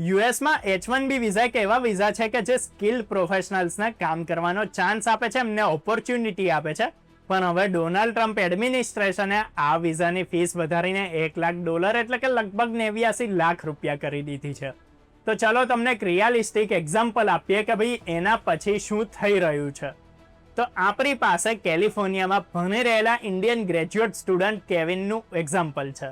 યુએસમાં H1B visa એક એવા visa છે કે જે સ્કિલ્ડ પ્રોફેશનલ્સને કામ કરવાનો ચાન્સ આપે છે, એમને ઓપોર્ચ્યુનિટી આપે છે. પણ હવે ડોનાલ્ડ ટ્રમ્પ એડમિનિસ્ટ્રેશને આ વિઝાની ફીસ વધારીને $1,00,000 એટલે કે લગભગ 89 લાખ રૂપિયા કરી દીધી છે. તો ચલો તમને એક રિયાલિસ્ટિક એક્ઝામ્પલ આપીએ કે ભાઈ એના પછી શું થઈ રહ્યું છે. તો આપણી પાસે કેલિફોર્નિયામાં ભણી રહેલા ઇન્ડિયન ગ્રેજ્યુએટ સ્ટુડન્ટ કેવિનનું એક્ઝામ્પલ છે.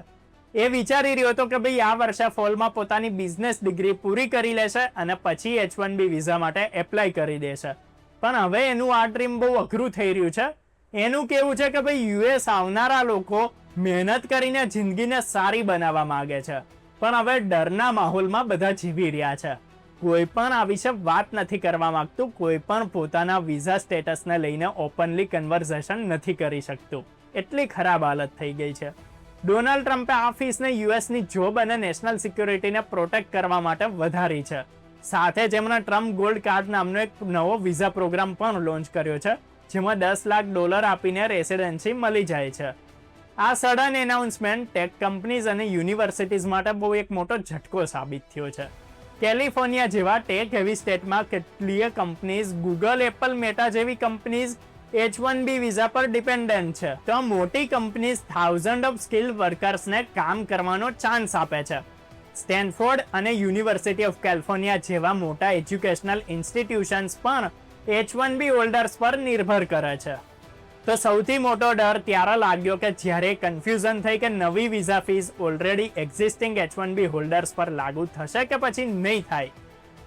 એ વિચારી રહ્યો હતો કે ભાઈ આ વર્ષે ફોલમાં પોતાની બિઝનેસ ડિગ્રી પૂરી કરી લેશે અને પછી H1B વિઝા માટે એપ્લાય કરી દેશે. પણ હવે એનું આ ડ્રીમ બહુ અઘરું થઈ રહ્યું છે. એનું કેવું છે કે ભાઈ યુએસ આવનારા લોકો મહેનત કરીને જિંદગીને સારી બનાવવા માંગે છે, પણ હવે ડરના માહોલમાં બધા જીવી રહ્યા છે. કોઈ પણ આ વિશે વાત નથી કરવા માંગતું, કોઈ પણ પોતાના વિઝા સ્ટેટસને લઈને ઓપનલી કન્વર્ઝેશન નથી કરી શકતું. એટલી ખરાબ હાલત થઈ ગઈ છે. ડોનાલ્ડ ટ્રમ્પે આ ફીસને યુએસની જોબ અને નેશનલ સિક્યોરિટીને પ્રોટેક્ટ કરવા માટે વધારી છે. સાથે જ એમણે ટ્રમ્પ ગોલ્ડ કાર્ડ નામનો એક નવો વિઝા પ્રોગ્રામ પણ લોન્ચ કર્યો છે, જેમાં $10 લાખ આપીને રેસિડેન્સી મળી જાય છે. આ સડન એનાઉન્સમેન્ટ ટેક કંપનીઝ અને યુનિવર્સિટીઝ માટે બહુ એક મોટો ઝટકો સાબિત થયો છે. કેલિફોર્નિયા જેવા ટેક હેવી સ્ટેટમાં કેટલીય કંપનીઝ, ગૂગલ, એપલ, મેટા જેવી કંપનીઝ H1B વિઝા પર ડિપેન્ડન્ટ છે. તો મોટી કંપનીઝ થાઉઝન્ડ ઓફ સ્કિલ્ડ વર્કર્સને કામ કરવાનો ચાન્સ આપે છે. સ્ટેનફોર્ડ અને યુનિવર્સિટી ઓફ કેલિફોર્નિયા જેવા મોટા એજ્યુકેશનલ ઇન્સ્ટિટ્યુશન્સ પણ H1B હોલ્ડર્સ પર નિર્ભર કરે છે. તો સૌથી મોટો ડર ત્યારે લાગ્યો કે જ્યારે કન્ફ્યુઝન થઈ કે નવી visa fees already existing H1B holders પર લાગુ થશે કે પછી નહીં થાય.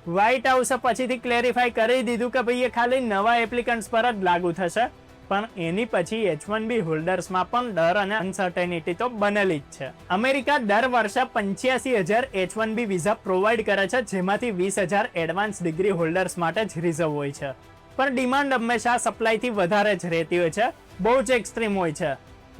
વ્હાઇટ હાઉસે પછીથી ક્લેરિફાઈ કરી દીધું કે ભાઈ એ ખાલી નવા એપ્લિકન્ટ્સ પર જ લાગુ થશે, પણ એની પછી H1B હોલ્ડર્સમાં પણ ડર અને અનસર્ટેનિટી તો બનેલી જ છે. અમેરિકા દર વર્ષે 85,000 H1B વિઝા પ્રોવાઈડ કરે છે, જેમાંથી 20,000 એડવાન્સ ડિગ્રી હોલ્ડર્સ માટે જ રિઝર્વ હોય છે. પણ ડિમાન્ડ હંમેશા સપ્લાયથી વધારે જ રહેતી હોય છે, બહુ જ એક્સ્ટ્રીમ હોય છે.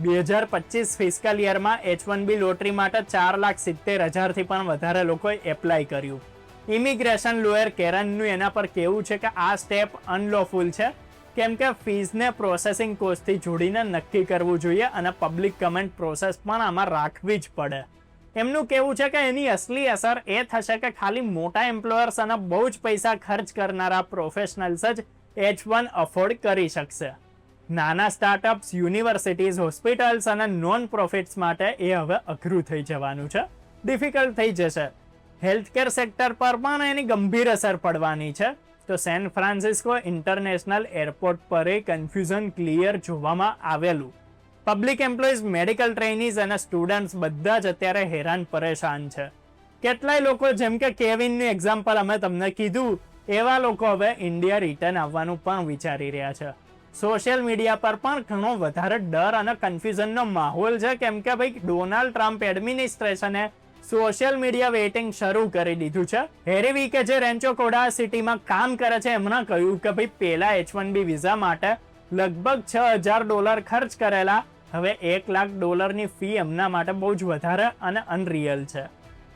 2025 ફિસ્કલ યરમાં H1B લોટરી માટે 4,70,000થી પણ વધારે લોકોએ એપ્લાય કર્યું. ઇમિગ્રેશન લોયર કેરનનું એના પર કહેવું છે કે આ સ્ટેપ અનલોફુલ છે, કેમ કે ફીઝને પ્રોસેસિંગ કોસ્ટથી જોડીને નક્કી કરવું જોઈએ અને પબ્લિક કમેન્ટ પ્રોસેસ પણ આમાં રાખવી જ પડે. એમનું કહેવું છે કે એની અસલી અસર એ થશે કે ખાલી મોટા એમ્પ્લોયર્સ અને બહુ જ પૈસા ખર્ચ કરનારા પ્રોફેશનલ્સ જ H1 અફોર્ડ કરી શકશે. નાના સ્ટાર્ટઅપ્સ, યુનિવર્સિટીઝ, હોસ્પિટલ્સ અને નોન પ્રોફિટ્સ માટે એ હવે અઘરું થઈ જવાનું છે, ડિફિકલ્ટ થઈ જશે. હેલ્થકેર સેક્ટર પર પણ એની ગંભીર અસર પડવાની છે. તો સેન ફ્રાન્સિસ્કો ઇન્ટરનેશનલ એરપોર્ટ પર એ કન્ફ્યુઝન ક્લિયર જોવામાં આવેલું. પબ્લિક એમ્પ્લોઈઝ, મેડિકલ ટ્રેનીઝ અને સ્ટુડન્ટ્સ બધા જ અત્યારે હેરાન પરેશાન છે. કેટલાય લોકો, જેમ કે કેવિનનું એક્ઝામ્પલ અમે તમને કીધું, એવા લોકો હવે ઇન્ડિયા રિટર્ન આવવાનું પણ વિચારી રહ્યા છે. સોશિયલ મીડિયા પર પણ ઘણો વધારે ડર અને કન્ફ્યુઝનનો માહોલ છે, કેમ કે ભાઈ ડોનાલ્ડ ટ્રમ્પ એડમિનિસ્ટ્રેશને સોશિયલ મીડિયા વેટિંગ શરૂ કરી દીધું છે. હેરી વીકે જે રેન્ચો કોડા સિટીમાં કામ કરે છે, એમણે કહ્યું કે ભાઈ પેલા H1B વિઝા માટે લગભગ $6,000 ખર્ચ કરેલા, હવે $1,00,000ની ફી એમના માટે બહુ જ વધારે અને અનરિયલ છે.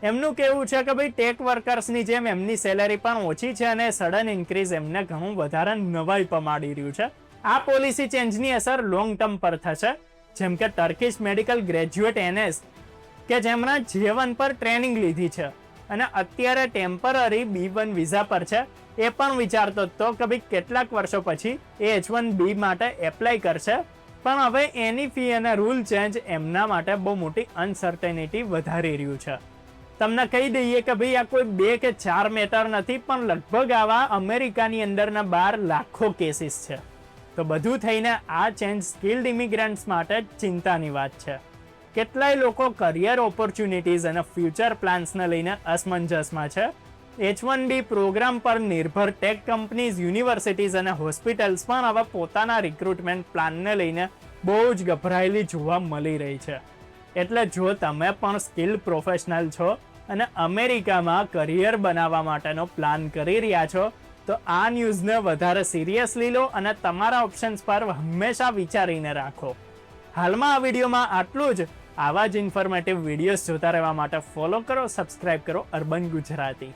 એમનું કહેવું છે કે ભાઈ ટેક વર્કર્સની જેમ એમની સેલેરી પણ ઓછી છે અને સડન ઇન્ક્રીઝ એમને ઘણું વધારે નવાઈ પમાડી રહ્યું છે. આ પોલિસી ચેન્જની અસર લોંગ ટર્મ પર થશે, જેમ કે ટર્કિશ મેડિકલ ગ્રેજ્યુએટ એનેસ કે જેમણે J1 પર ટ્રેનિંગ લીધી છે અને અત્યારે ટેમ્પરરી B1 વિઝા પર છે, એ પણ વિચારતો હતો કે ભાઈ કેટલાક વર્ષો પછી એ H1B માટે એપ્લાય કરશે, પણ હવે એની ફી અને રૂલ ચેન્જ એમના માટે બહુ મોટી અનસર્ટેનિટી વધારી રહ્યું છે. તમને કહી દઈએ કે ભાઈ આ કોઈ 2 કે 4 મેટર નથી, પણ લગભગ આવા અમેરિકાની અંદરના 12 લાખો કેસીસ છે. તો બધું થઈને આ ચેન્જ સ્કિલ્ડ ઇમિગ્રન્ટ્સ માટે ચિંતાની વાત છે. કેટલાય લોકો કરિયર ઓપોર્ચ્યુનિટીઝ અને ફ્યુચર પ્લાન્સને લઈને અસમંજસમાં છે. H1B પ્રોગ્રામ પર નિર્ભર ટેક કંપનીઝ, યુનિવર્સિટીઝ અને હોસ્પિટલ્સ પણ હવે પોતાના રિક્રુટમેન્ટ પ્લાનને લઈને બહુ જ ગભરાયેલી જોવા મળી રહી છે. એટલે જો તમે પણ સ્કિલ્ડ પ્રોફેશનલ છો અને અમેરિકામાં કરિયર બનાવવા માટેનો પ્લાન કરી રહ્યા છો, તો આ ન્યૂઝને વધારે સિરિયસલી લો અને તમારા ઓપ્શન્સ પર હંમેશા વિચારીને રાખો. હાલમાં આ વિડીયોમાં આટલું જ. આવા જ ઇન્ફોર્મેટિવ વિડીયોઝ જોતા રહેવા માટે ફોલો કરો, સબસ્ક્રાઇબ કરો અર્બન ગુજરાતી.